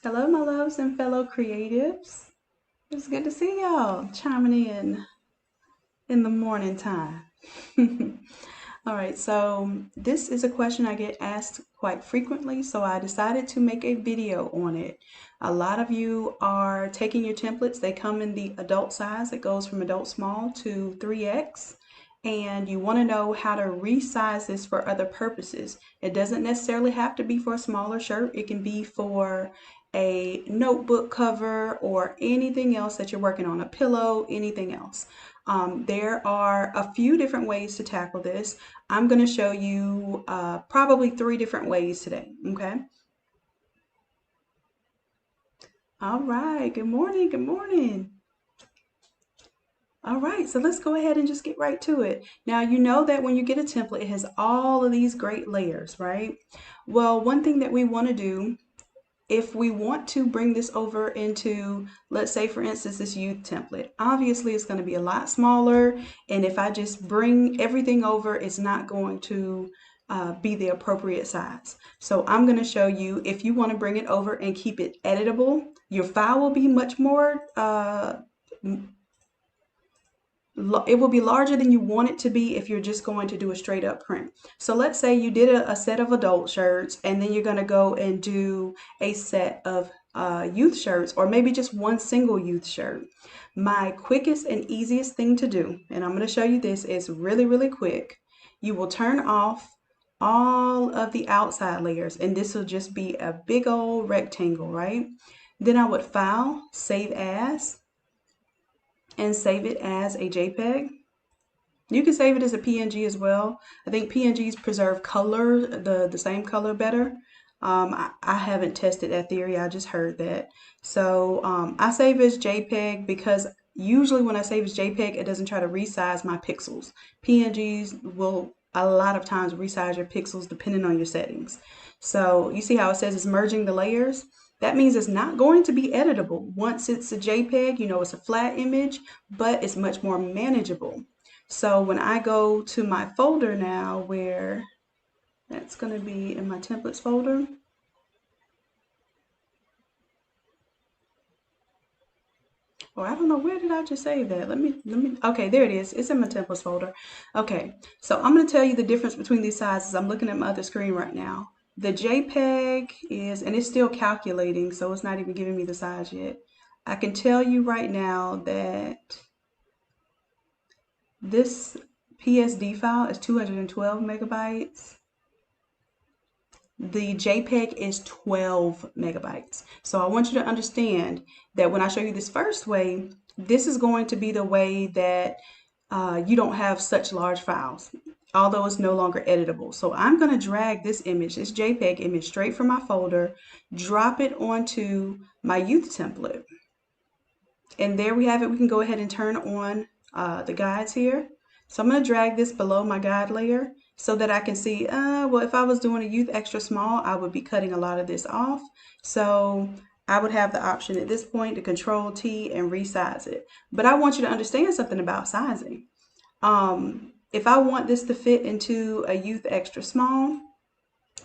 Hello, my loves and fellow creatives. It's good to see y'all chiming in the morning time. All right, so this is a question I get asked quite frequently, so I decided to make a video on it. A lot of you are taking your templates, they come in the adult size, it goes from adult small to 3X, and you want to know how to resize this for other purposes. It doesn't necessarily have to be for a smaller shirt, it can be for a notebook cover or anything else that you're working on, a pillow, anything else. There are a few different ways to tackle this. I'm going to show you probably 3 different ways today, okay? All right, good morning, good morning. All right, so let's go ahead and just get right to it. Now, you know that when you get a template, it has all of these great layers, right? Well, one thing that we want to do, if we want to bring this over into, let's say for instance, this youth template, obviously it's going to be a lot smaller. And if I just bring everything over, it's not going to be the appropriate size. So I'm going to show you if you want to bring it over and keep it editable, your file will be much more, it will be larger than you want it to be if you're just going to do a straight up print. So let's say you did a set of adult shirts and then you're going to go and do a set of youth shirts, or maybe just one single youth shirt. My quickest and easiest thing to do, and I'm going to show you this, is really quick. You will turn off all of the outside layers, and this will just be a big old rectangle, right? Then I would file, save as, and save it as a JPEG. You can save it as a PNG as well. I think PNGs preserve color, the same color better. I haven't tested that theory, I just heard that. So I save as JPEG because usually when I save as JPEG, it doesn't try to resize my pixels. PNGs will a lot of times resize your pixels depending on your settings. So you see how it says it's merging the layers? That means it's not going to be editable. Once it's a JPEG, you know it's a flat image, but it's much more manageable. So when I go to my folder now, where that's going to be in my templates folder. Oh, I don't know, where did I just save that? Let me, okay, there it is. It's in my templates folder. Okay, so I'm going to tell you the difference between these sizes. I'm looking at my other screen right now. The JPEG is, and it's still calculating, so it's not even giving me the size yet. I can tell you right now that this PSD file is 212 megabytes. The JPEG is 12 megabytes. So I want you to understand that when I show you this first way, this is going to be the way that you don't have such large files, although it's no longer editable. So I'm going to drag this image, this JPEG image, straight from my folder, drop it onto my youth template. And there we have it. We can go ahead and turn on the guides here. So I'm going to drag this below my guide layer so that I can see, well, if I was doing a youth extra small, I would be cutting a lot of this off. So I would have the option at this point to Control T and resize it. But I want you to understand something about sizing. If I want this to fit into a youth extra small,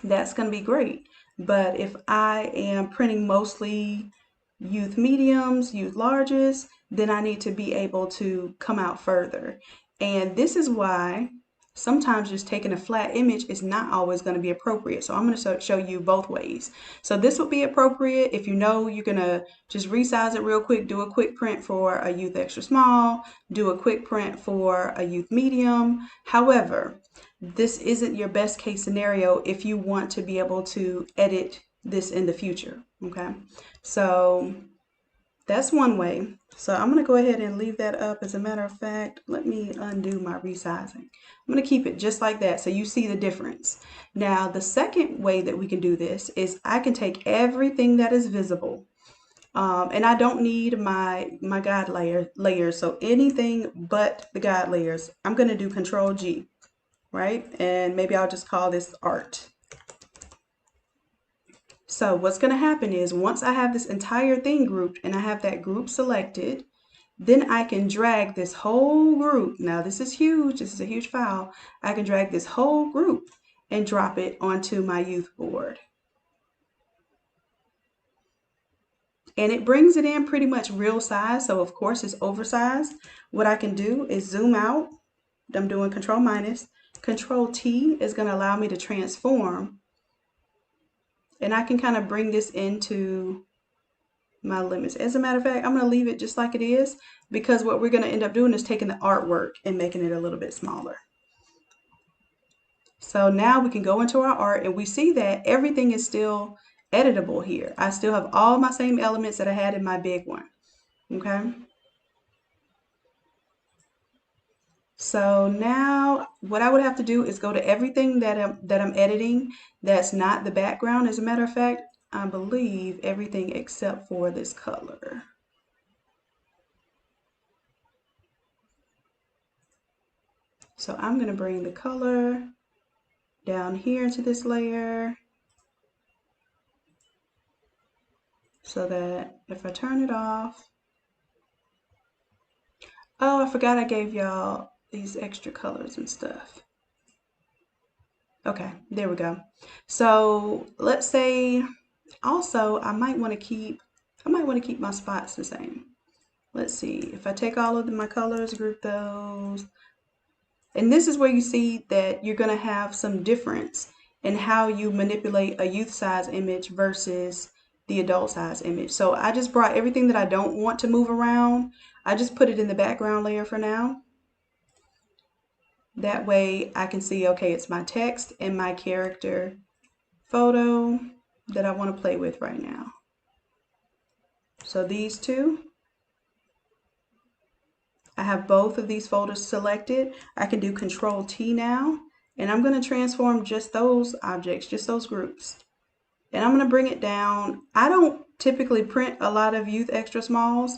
that's going to be great. But if I am printing mostly youth mediums, youth larges, then I need to be able to come out further. And this is why sometimes just taking a flat image is not always going to be appropriate. So I'm going to show you both ways. So this would be appropriate if you know you're going to just resize it real quick, do a quick print for a youth extra small, do a quick print for a youth medium. However, this isn't your best case scenario if you want to be able to edit this in the future, okay? So that's one way. So I'm going to go ahead and leave that up. As a matter of fact, let me undo my resizing. I'm going to keep it just like that so you see the difference. Now, the second way that we can do this is I can take everything that is visible, and I don't need my guide layers, so anything but the guide layers. I'm going to do Control G, right? And maybe I'll just call this art. So what's going to happen is once I have this entire thing grouped and I have that group selected, then I can drag this whole group. Now this is huge. This is a huge file. I can drag this whole group and drop it onto my youth board. and it brings it in pretty much real size. So of course it's oversized. What I can do is zoom out. I'm doing Control minus. Control T is going to allow me to transform, and I can kind of bring this into my limits. As a matter of fact, I'm going to leave it just like it is, because what we're going to end up doing is taking the artwork and making it a little bit smaller. So now we can go into our art and we see that everything is still editable here. I still have all my same elements that I had in my big one. Okay. So now what I would have to do is go to everything that I'm editing that's not the background. As a matter of fact, I believe everything except for this color. So I'm going to bring the color down here into this layer so that if I turn it off, oh, I forgot I gave y'all these extra colors and stuff. Okay, there we go. So let's say also I might want to keep my spots the same. Let's see, if I take all of my colors, group those, and this is where you see that you're going to have some difference in how you manipulate a youth size image versus the adult size image. So I just brought everything that I don't want to move around. I just put it in the background layer for now. That way I can see, okay, it's my text and my character photo that I want to play with right now. So these two, I have both of these folders selected. I can do Control T now, and I'm going to transform just those objects, just those groups. And I'm going to bring it down. I don't typically print a lot of youth extra smalls.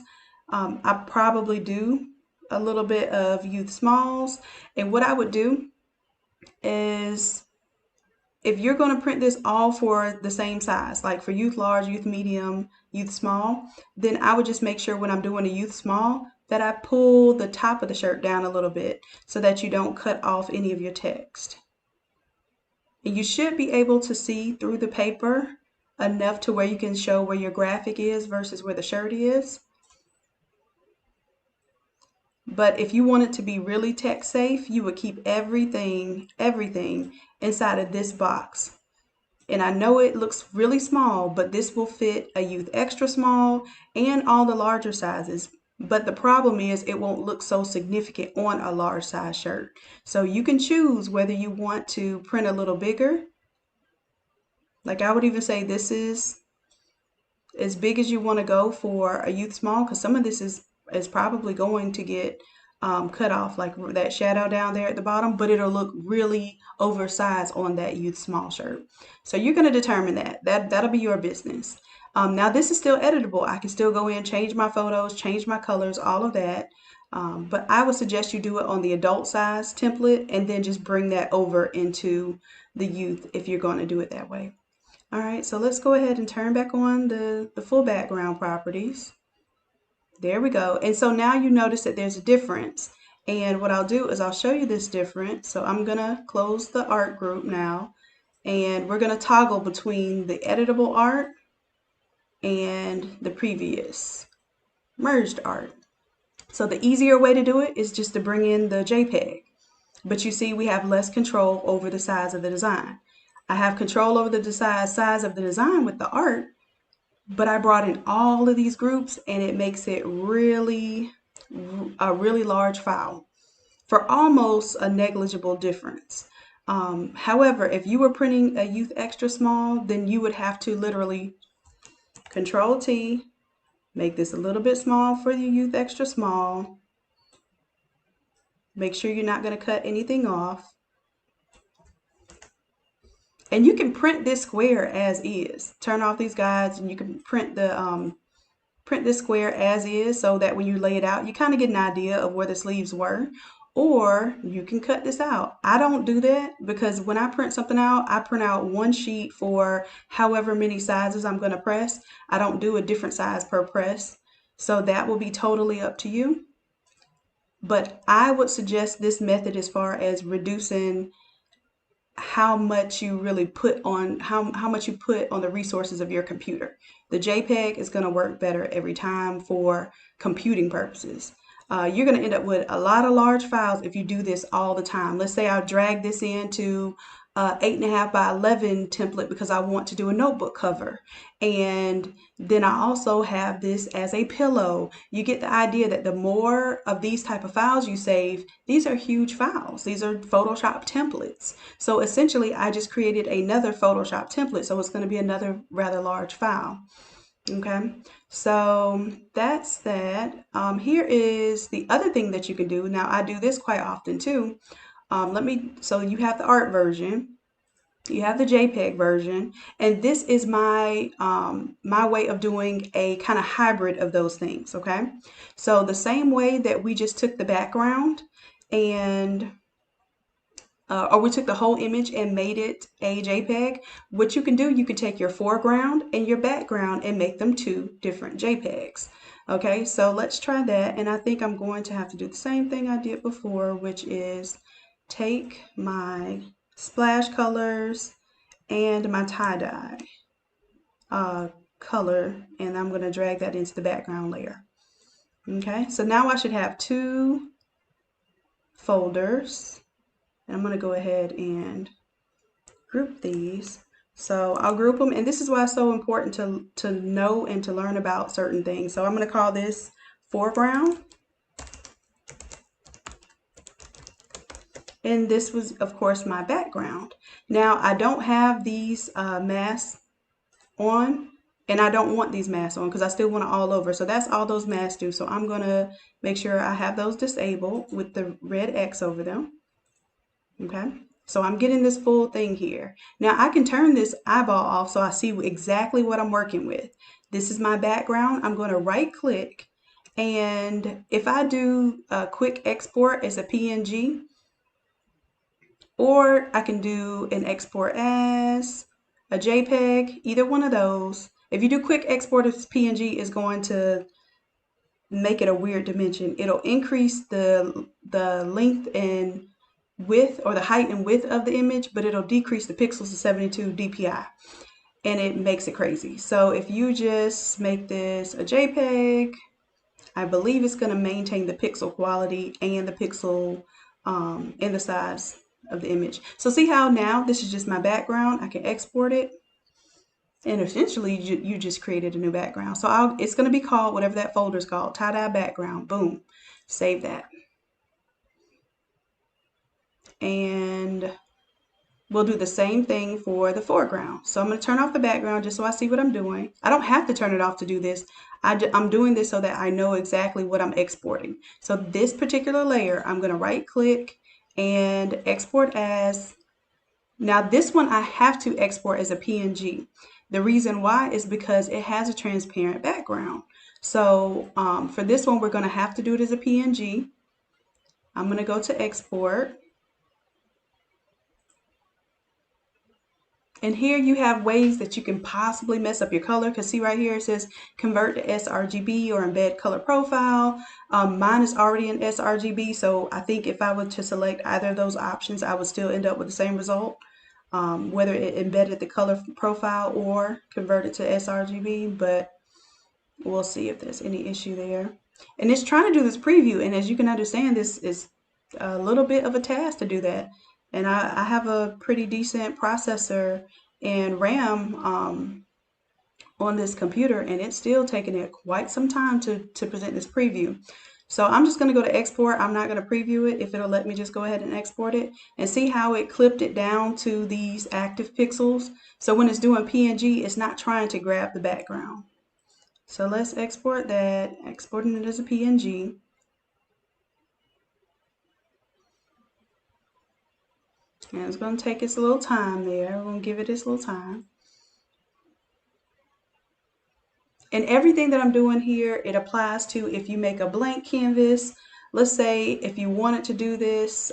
I probably do a little bit of youth smalls. And what I would do is, if you're going to print this all for the same size, like for youth large, youth medium, youth small, then I would just make sure when I'm doing a youth small that I pull the top of the shirt down a little bit so that you don't cut off any of your text. And you should be able to see through the paper enough to where you can show where your graphic is versus where the shirt is. But if you want it to be really text safe, you would keep everything inside of this box. And I know it looks really small, but this will fit a youth extra small and all the larger sizes. But the problem is it won't look so significant on a large size shirt. So you can choose whether you want to print a little bigger. Like I would even say this is as big as you want to go for a youth small, because some of this is probably going to get cut off, like that shadow down there at the bottom, but it'll look really oversized on that youth small shirt. So you're going to determine that'll be your business. Now this is still editable. I can still go in, change my photos, change my colors, all of that. But I would suggest you do it on the adult size template and then just bring that over into the youth if you're going to do it that way. All right, so let's go ahead and turn back on the full background properties. There we go. And so now you notice that there's a difference. And what I'll do is I'll show you this difference. So I'm going to close the art group now, and we're going to toggle between the editable art and the previous merged art. So the easier way to do it is just to bring in the JPEG. But you see we have less control over the size of the design. I have control over the size of the design with the art, but I brought in all of these groups and it makes it a really large file for almost a negligible difference. However, if you were printing a youth extra small, then you would have to literally Control T, make this a little bit small for your youth extra small. Make sure you're not going to cut anything off. And you can print this square as is. Turn off these guides and you can print this square as is, so that when you lay it out, you kind of get an idea of where the sleeves were. Or you can cut this out. I don't do that because when I print something out, I print out one sheet for however many sizes I'm going to press. I don't do a different size per press. So that will be totally up to you. But I would suggest this method as far as reducing how much you really put on how much you put on the resources of your computer. The JPEG is going to work better every time for computing purposes. You're going to end up with a lot of large files if you do this all the time. Let's say I drag this into 8.5 by 11 template because I want to do a notebook cover. And then I also have this as a pillow. You get the idea that the more of these type of files you save, these are huge files. These are Photoshop templates. So essentially, I just created another Photoshop template. So it's going to be another rather large file. Okay, so that's that. Here is the other thing that you can do. Now, I do this quite often too. So you have the art version, you have the JPEG version, and this is my my way of doing a kind of hybrid of those things. Okay, so the same way that we just took the background and or we took the whole image and made it a JPEG, what you can do, you can take your foreground and your background and make them two different JPEGs. Okay, so let's try that. And I think I'm going to have to do the same thing I did before, which is take my splash colors and my tie-dye color, and I'm going to drag that into the background layer. Okay, so now I should have two folders. And I'm going to go ahead and group these. So I'll group them, and this is why it's so important to know and to learn about certain things. So I'm going to call this foreground. And this was, of course, my background. Now, I don't have these masks on, and I don't want these masks on because I still want it all over. So that's all those masks do. So I'm going to make sure I have those disabled with the red X over them. Okay, so I'm getting this full thing here. Now I can turn this eyeball off so I see exactly what I'm working with. This is my background. I'm going to right click, and if I do a quick export as a PNG, or I can do an export as a JPEG, either one of those. If you do quick export as PNG, it's going to make it a weird dimension. It'll increase the length and width, or the height and width of the image, but it'll decrease the pixels to 72 dpi, and it makes it crazy. So if you just make this a JPEG, I believe it's going to maintain the pixel quality and the pixel and the size of the image. So see how now this is just my background. I can export it, and essentially you just created a new background. So it's going to be called whatever that folder is called, tie-dye background. Boom, save that. And we'll do the same thing for the foreground. So I'm going to turn off the background just so I see what I'm doing. I don't have to turn it off to do this. I'm doing this so that I know exactly what I'm exporting. So this particular layer, I'm going to right click and export as. Now this one I have to export as a PNG. The reason why is because it has a transparent background. So for this one, we're going to have to do it as a PNG. I'm going to go to export. And here you have ways that you can possibly mess up your color, because see right here it says convert to sRGB or embed color profile. Mine is already in sRGB, so I think if I were to select either of those options, I would still end up with the same result, whether it embedded the color profile or converted to sRGB, but we'll see if there's any issue there. And it's trying to do this preview, and as you can understand, this is a little bit of a task to do that. And I have a pretty decent processor and RAM on this computer, and it's still taking it quite some time to present this preview. So I'm just going to go to export. I'm not going to preview it. If it'll let me just go ahead and export it, and see how it clipped it down to these active pixels. So when it's doing PNG, it's not trying to grab the background. So let's export that, exporting it as a PNG. And it's going to take its little time there. We're going to give it its little time. And everything that I'm doing here, it applies to if you make a blank canvas. Let's say if you wanted to do this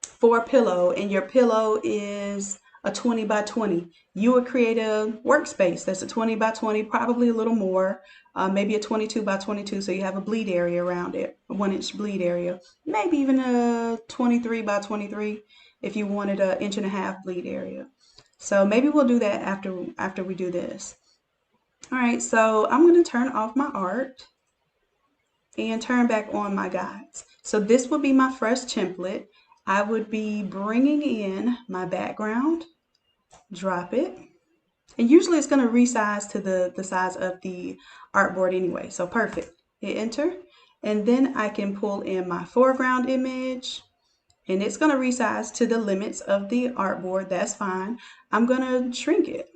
for a pillow, and your pillow is a 20 by 20. You would create a workspace that's a 20 by 20, probably a little more, maybe a 22 by 22, so you have a bleed area around it, a 1-inch bleed area, maybe even a 23 by 23 if you wanted an 1.5-inch bleed area. So maybe we'll do that after we do this. All right, so I'm going to turn off my art and turn back on my guides. So this will be my fresh template. I would be bringing in my background, drop it, and usually it's going to resize to the size of the artboard anyway. So perfect. Hit enter, and then I can pull in my foreground image, and it's going to resize to the limits of the artboard. That's fine. I'm going to shrink it.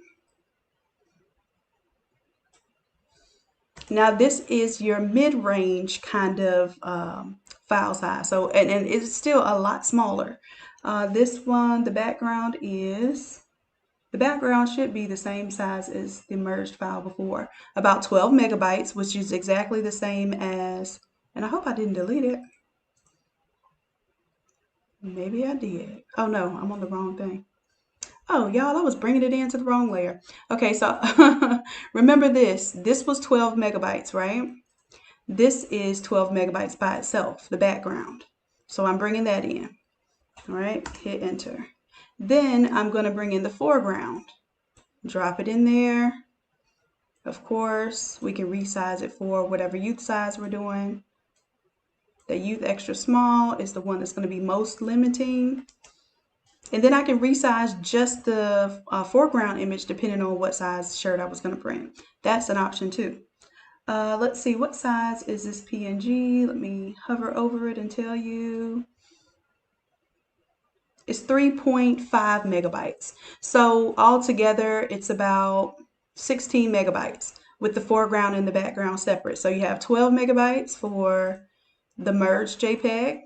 Now this is your mid-range kind of file size. So, and it's still a lot smaller. This one, the background should be the same size as the merged file before, about 12 megabytes, which is exactly the same as, and I hope I didn't delete it. Maybe I did. Oh no, I'm on the wrong thing. Oh, y'all, I was bringing it into the wrong layer. Okay, so remember this was 12 megabytes, right? This is 12 megabytes by itself, the background. So I'm bringing that in. All right, hit enter. Then I'm going to bring in the foreground. Drop it in there. Of course, we can resize it for whatever youth size we're doing. The youth extra small is the one that's going to be most limiting. And then I can resize just the foreground image depending on what size shirt I was going to print. That's an option too. Let's see, what size is this PNG? Let me hover over it and tell you. It's 3.5 megabytes. So altogether, it's about 16 megabytes with the foreground and the background separate. So you have 12 megabytes for the merged JPEG.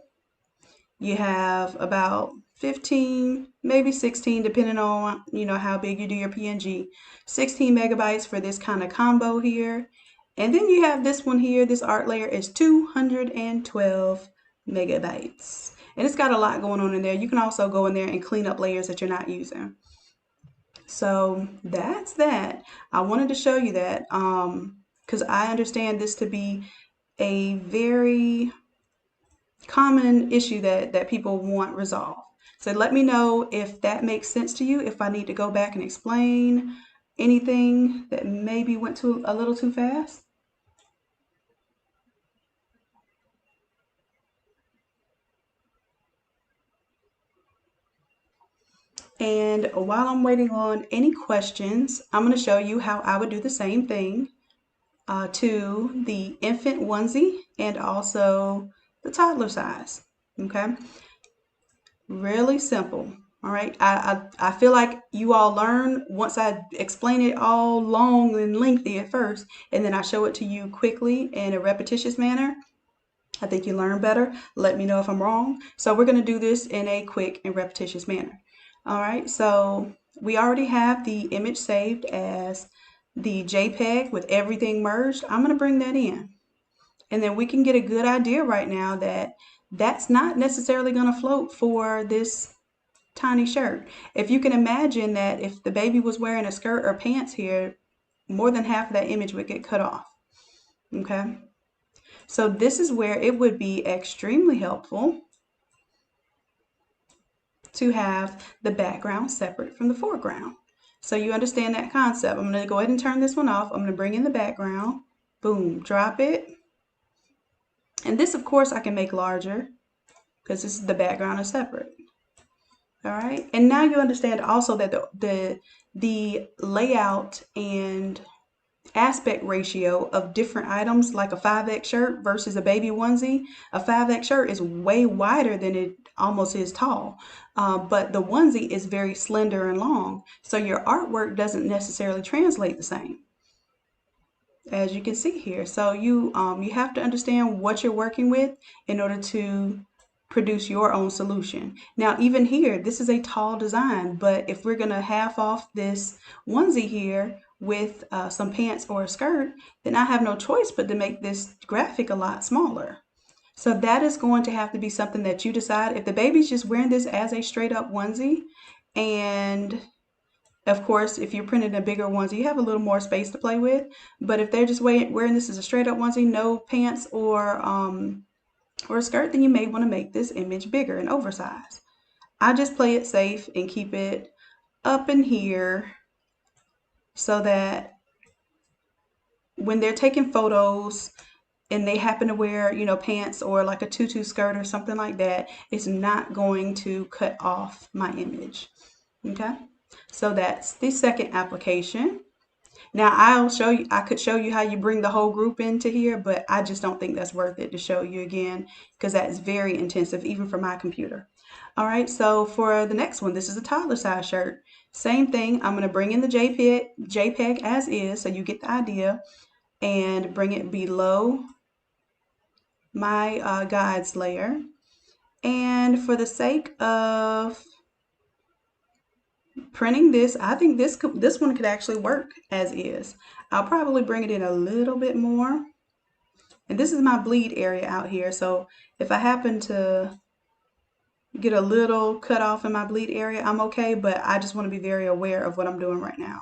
You have about 15, maybe 16, depending on, how big you do your PNG. 16 megabytes for this kind of combo here. And then you have this one here. This art layer is 212 megabytes. And it's got a lot going on in there. You can also go in there and clean up layers that you're not using. So that's that. I wanted to show you that because I understand this to be a very common issue that people want resolved. So let me know if that makes sense to you, if I need to go back and explain anything that maybe went a little too fast. And while I'm waiting on any questions, I'm going to show you how I would do the same thing to the infant onesie and also the toddler size. Okay, really simple. All right, I feel like you all learn once I explain it all long and lengthy at first, and then I show it to you quickly in a repetitious manner. I think you learn better. Let me know if I'm wrong. So we're going to do this in a quick and repetitious manner. All right, so we already have the image saved as the JPEG with everything merged. I'm going to bring that in. And then we can get a good idea right now that that's not necessarily going to float for this tiny shirt. If you can imagine that if the baby was wearing a skirt or pants here, more than half of that image would get cut off. Okay, so this is where it would be extremely helpful to have the background separate from the foreground. So you understand that concept. I'm going to go ahead and turn this one off. I'm going to bring in the background. Boom, drop it. And this, of course, I can make larger because this is the background is separate. All right. And now you understand also that the layout and aspect ratio of different items, like a 5X shirt versus a baby onesie. A 5X shirt is way wider than it almost is tall, but the onesie is very slender and long, so your artwork doesn't necessarily translate the same, as you can see here. So you have to understand what you're working with in order to produce your own solution. Now, even here, this is a tall design, but if we're gonna half off this onesie here with some pants or a skirt, then I have no choice but to make this graphic a lot smaller. So that is going to have to be something that you decide. If the baby's just wearing this as a straight up onesie and Of course, if you're printing a bigger onesie, you have a little more space to play with. But if they're just wearing this as a straight up onesie, no pants or a skirt, then you may want to make this image bigger and oversized. I just play it safe and keep it up in here so that when they're taking photos and they happen to wear, you know, pants or like a tutu skirt or something like that, it's not going to cut off my image. Okay, so that's the second application. Now I could show you how you bring the whole group into here, but I just don't think that's worth it to show you again because that is very intensive, even for my computer. All right, so for the next one, this is a toddler size shirt. Same thing, I'm gonna bring in the JPEG as is, so you get the idea, and bring it below my guides layer. And for the sake of printing this, I think this one could actually work as is. I'll probably bring it in a little bit more. And this is my bleed area out here. So if I happen to get a little cut off in my bleed area, I'm okay, but I just want to be very aware of what I'm doing right now.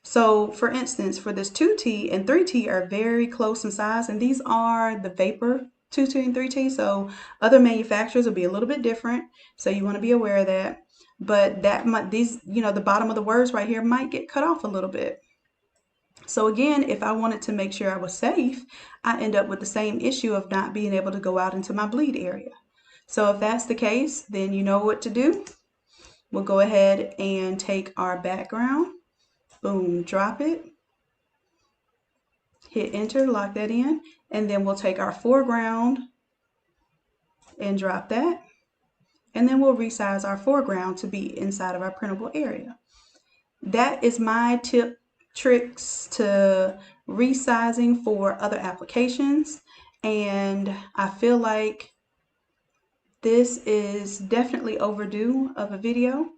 So for instance, for this 2T and 3T are very close in size, and these are the vapor 2T and 3T. So other manufacturers will be a little bit different. So you want to be aware of that. But that might, these, you know, the bottom of the words right here might get cut off a little bit. So again, if I wanted to make sure I was safe, I end up with the same issue of not being able to go out into my bleed area. So if that's the case, then you know what to do. We'll go ahead and take our background, boom, drop it, hit enter, lock that in, and then we'll take our foreground and drop that. And then we'll resize our foreground to be inside of our printable area. That is my tricks to resizing for other applications. And I feel like this is definitely overdue of a video.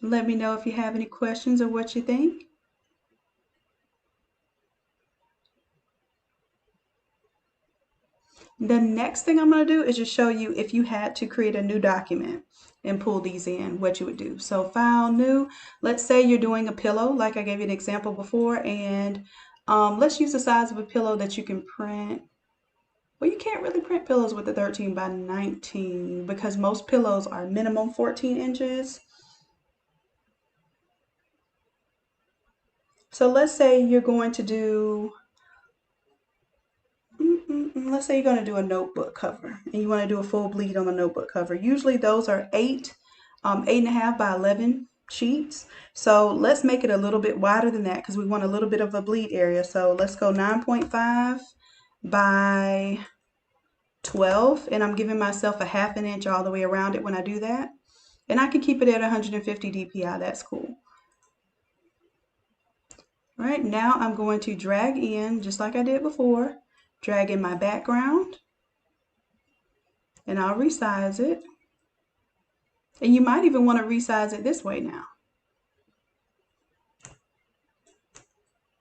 Let me know if you have any questions or what you think. The next thing I'm going to do is just show you if you had to create a new document and pull these in, what you would do. So file, new, let's say you're doing a pillow, like I gave you an example before, and let's use the size of a pillow that you can print. Well, you can't really print pillows with a 13 by 19 because most pillows are minimum 14 inches. So let's say you're going to do let's say you're going to do a notebook cover and you want to do a full bleed on the notebook cover. Usually those are 8.5 by 11 sheets. So let's make it a little bit wider than that because we want a little bit of a bleed area. So let's go 9.5 by 12, and I'm giving myself a ½ inch all the way around it when I do that. And I can keep it at 150 DPI, that's cool. All right, now I'm going to drag in, just like I did before, drag in my background, and I'll resize it. And you might even want to resize it this way now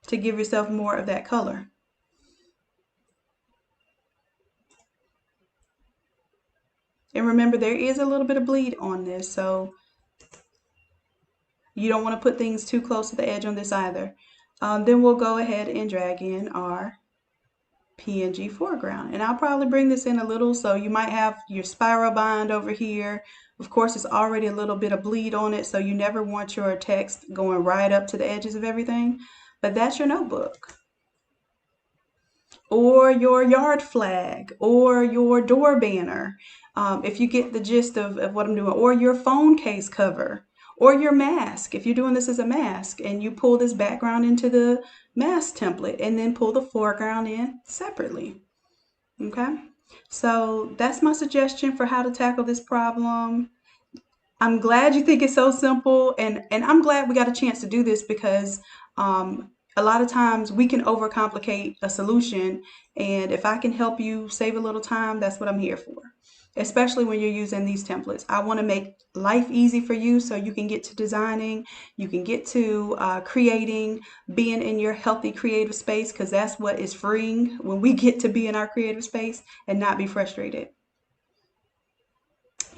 to give yourself more of that color. And remember, there is a little bit of bleed on this, so you don't want to put things too close to the edge on this either. Then we'll go ahead and drag in our PNG foreground. And I'll probably bring this in a little, so you might have your spiral bind over here. Of course, it's already a little bit of bleed on it, so you never want your text going right up to the edges of everything. But that's your notebook, or your yard flag, or your door banner, if you get the gist of what I'm doing, or your phone case cover, or your mask. If you're doing this as a mask and you pull this background into the mask template and then pull the foreground in separately. Okay, so that's my suggestion for how to tackle this problem. I'm glad you think it's so simple, and I'm glad we got a chance to do this because a lot of times we can overcomplicate a solution, and if I can help you save a little time, that's what I'm here for, especially when you're using these templates. I want to make life easy for you so you can get to designing, you can get to creating, being in your healthy creative space, because that's what is freeing when we get to be in our creative space and not be frustrated.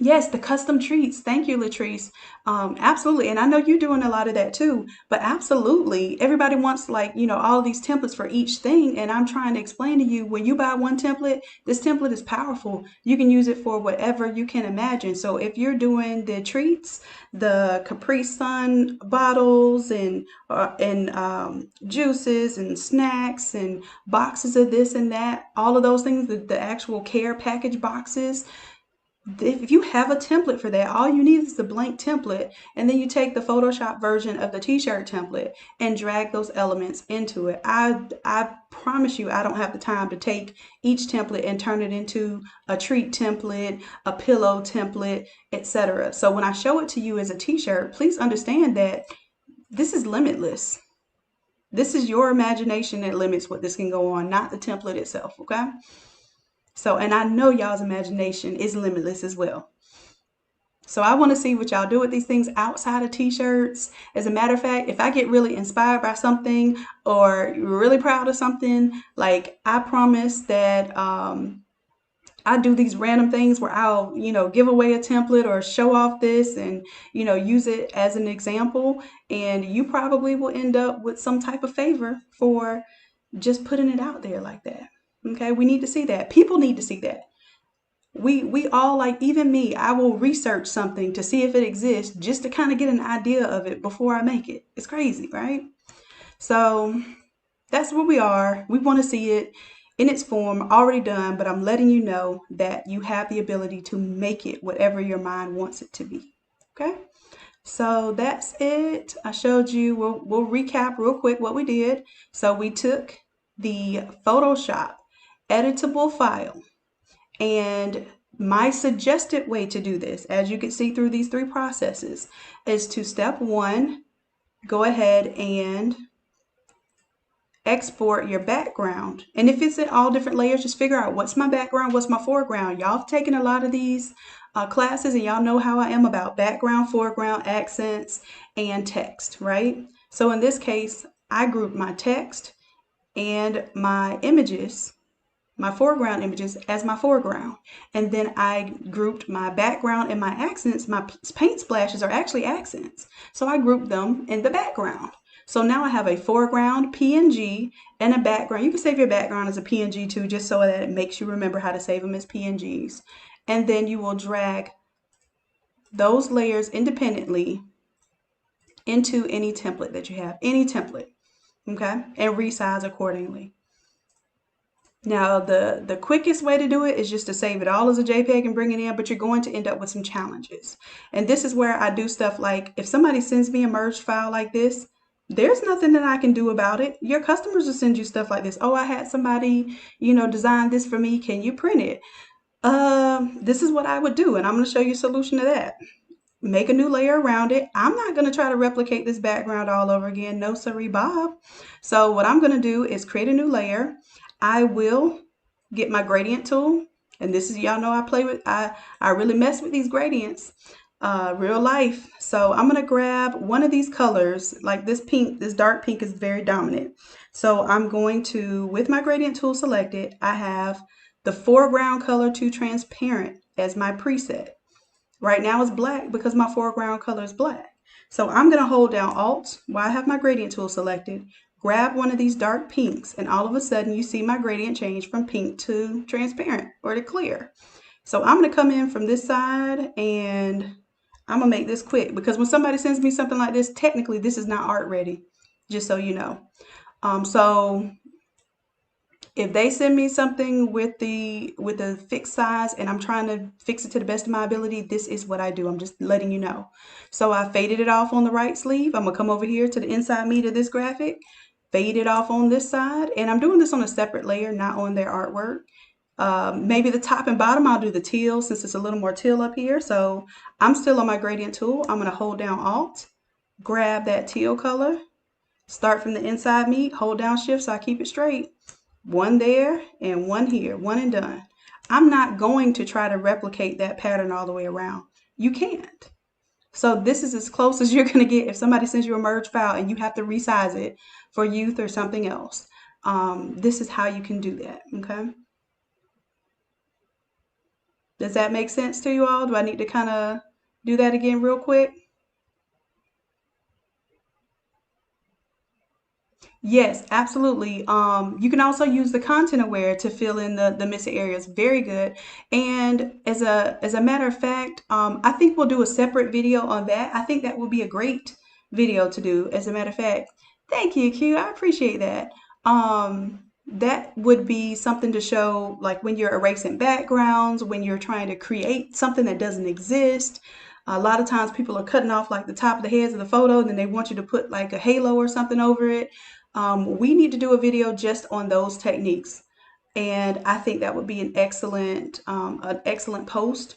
Yes, the custom treats. Thank you, Latrice. Absolutely. And I know you're doing a lot of that too, but absolutely. Everybody wants like, all of these templates for each thing. And I'm trying to explain to you, when you buy one template, this template is powerful. You can use it for whatever you can imagine. So if you're doing the treats, the Capri Sun bottles and juices and snacks and boxes of this and that, all of those things, the actual care package boxes, if you have a template for that, all you need is the blank template, and then you take the Photoshop version of the t-shirt template and drag those elements into it. I promise you, I don't have the time to take each template and turn it into a treat template, a pillow template, etc. So when I show it to you as a t-shirt, please understand that this is limitless. This is your imagination that limits what this can go on, not the template itself, okay? So, and I know y'all's imagination is limitless as well. So I want to see what y'all do with these things outside of t-shirts. As a matter of fact, if I get really inspired by something or really proud of something, like I promise that I do these random things where I'll, give away a template or show off this and, use it as an example. And you probably will end up with some type of favor for just putting it out there like that. Okay, we need to see that. People need to see that. We all, like, even me, I will research something to see if it exists just to kind of get an idea of it before I make it. It's crazy, right? So that's where we are. We want to see it in its form already done, but I'm letting you know that you have the ability to make it whatever your mind wants it to be. Okay? So that's it. I showed you, we'll recap real quick what we did. So we took the Photoshop editable file, and my suggested way to do this, as you can see through these three processes, is to step one, go ahead and export your background. And if it's in all different layers, just figure out what's my background, what's my foreground. Y'all have taken a lot of these classes, and y'all know how I am about background, foreground, accents, and text, right? So in this case, I grouped my text and my images, my foreground images, as my foreground. And then I grouped my background and my accents. My paint splashes are actually accents. So I grouped them in the background. So now I have a foreground PNG and a background. You can save your background as a PNG too, just so that it makes you remember how to save them as PNGs. And then you will drag those layers independently into any template that you have, any template, okay? And resize accordingly. Now, the quickest way to do it is just to save it all as a JPEG and bring it in, but you're going to end up with some challenges. And this is where I do stuff like, if somebody sends me a merged file like this, there's nothing that I can do about it. Your customers will send you stuff like this. Oh, I had somebody, design this for me. Can you print it? This is what I would do, and I'm going to show you a solution to that. Make a new layer around it. I'm not going to try to replicate this background all over again. No, sorry, Bob. So what I'm going to do is create a new layer. I will get my gradient tool, and this is, y'all know I really mess with these gradients, real life. So I'm gonna grab one of these colors, like this pink, this dark pink is very dominant. So I'm going to, with my gradient tool selected, I have the foreground color to transparent as my preset. Right now it's black because my foreground color is black. So I'm gonna hold down Alt while I have my gradient tool selected, grab one of these dark pinks, and all of a sudden you see my gradient change from pink to transparent or to clear. So I'm going to come in from this side, and I'm going to make this quick because when somebody sends me something like this, technically this is not art ready, just so you know. So if they send me something with the fixed size and I'm trying to fix it to the best of my ability, this is what I do. I'm just letting you know. So I faded it off on the right sleeve. I'm going to come over here to the inside meat of this graphic, fade it off on this side, and I'm doing this on a separate layer, not on their artwork. Maybe the top and bottom, I'll do the teal since it's a little more teal up here. So I'm still on my gradient tool. I'm going to hold down Alt, grab that teal color, start from the inside meat, hold down Shift so I keep it straight. One there and one here, one and done. I'm not going to try to replicate that pattern all the way around. You can't. So this is as close as you're going to get if somebody sends you a merge file and you have to resize it for youth or something else. This is how you can do that, okay? Does that make sense to you all? Do I need to kind of do that again real quick? Yes, absolutely. You can also use the content aware to fill in the missing areas. Very good. And as a matter of fact, I think we'll do a separate video on that. I think that will be a great video to do. As a matter of fact, thank you, Q. I appreciate that. That would be something to show, like when you're erasing backgrounds, when you're trying to create something that doesn't exist. A lot of times people are cutting off like the top of the heads of the photo, and then they want you to put like a halo or something over it. We need to do a video just on those techniques. And I think that would be an excellent post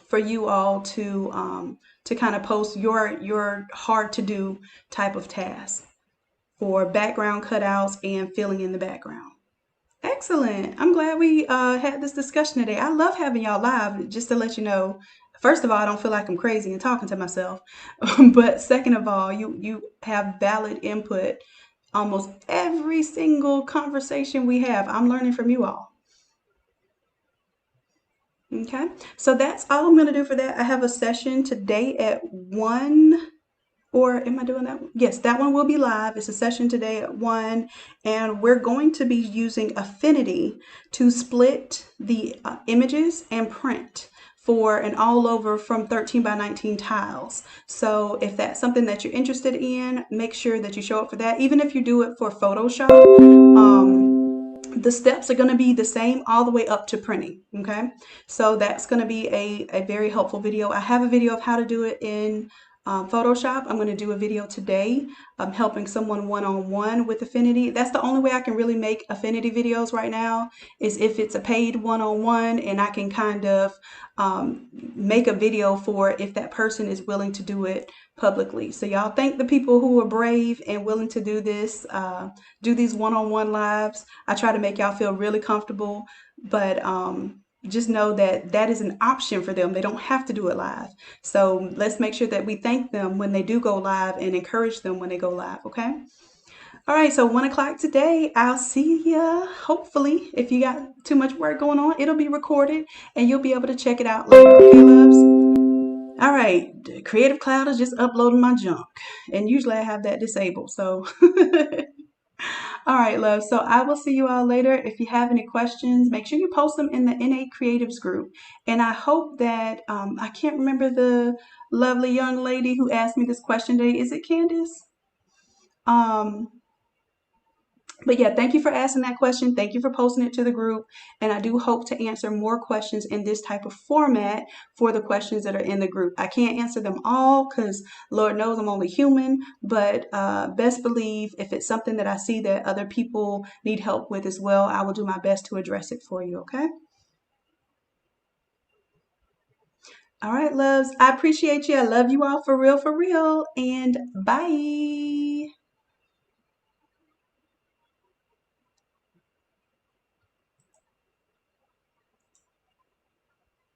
for you all to kind of post your hard to do type of task for background cutouts and filling in the background. Excellent. I'm glad we had this discussion today. I love having y'all live, just to let you know. First of all, I don't feel like I'm crazy and talking to myself. But second of all, you have valid input almost every single conversation we have. I'm learning from you all. Okay, so that's all I'm going to do for that. I have a session today at 1, or am I doing that one? Yes, that one will be live. It's a session today at 1, and we're going to be using Affinity to split the images and print for an all over from 13 by 19 tiles. So if that's something that you're interested in, make sure that you show up for that. Even if you do it for Photoshop, the steps are going to be the same all the way up to printing. Okay, so that's going to be a very helpful video. I have a video of how to do it in Photoshop. I'm going to do a video today helping someone one-on-one with Affinity. That's the only way I can really make Affinity videos right now, is if it's a paid one-on-one, and I can kind of make a video for if that person is willing to do it publicly. So y'all thank the people who are brave and willing to do this, do these one-on-one lives. I try to make y'all feel really comfortable, but just know that that is an option for them. They don't have to do it live. So let's make sure that we thank them when they do go live and encourage them when they go live, okay? All right, so 1 o'clock today. I'll see ya. Hopefully, if you got too much work going on, it'll be recorded and you'll be able to check it out later, okay, loves? All right, Creative Cloud is just uploading my junk, and usually I have that disabled, so. All right, love. So I will see you all later. If you have any questions, make sure you post them in the NA Creatives group. And I hope that, I can't remember the lovely young lady who asked me this question today. Is it Candace? Um, But yeah, thank you for asking that question. Thank you for posting it to the group. And I do hope to answer more questions in this type of format for the questions that are in the group. I can't answer them all because Lord knows I'm only human, but best believe if it's something that I see that other people need help with as well, I will do my best to address it for you, okay? All right, loves. I appreciate you. I love you all for real, and bye.